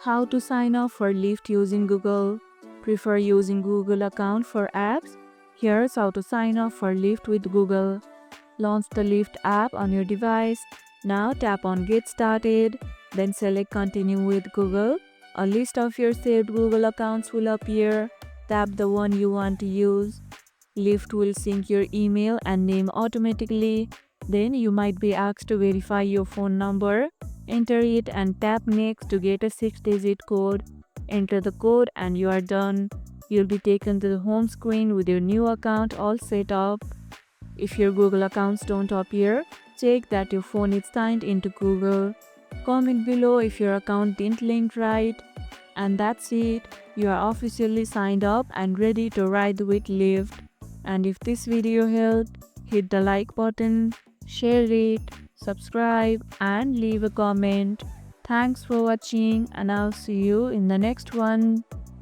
How to sign up for Lyft using Google. Prefer using Google account for apps? Here's how to sign up for Lyft with Google. Launch the Lyft app on your device. Now tap on Get Started, then select Continue with Google. A list of your saved Google accounts will appear. Tap the one you want to use. Lyft will sync your email and name automatically. Then you might be asked to verify your phone number. Enter it and tap Next to get a 6-digit code. Enter the code and you are done. You'll be taken to the home screen with your new account all set up. If your Google accounts don't appear, check that your phone is signed into Google. Comment below if your account didn't link right. And that's it. You are officially signed up and ready to ride with Lyft. And if this video helped, hit the like button, share it, subscribe and leave a comment. Thanks for watching and I'll see you in the next one.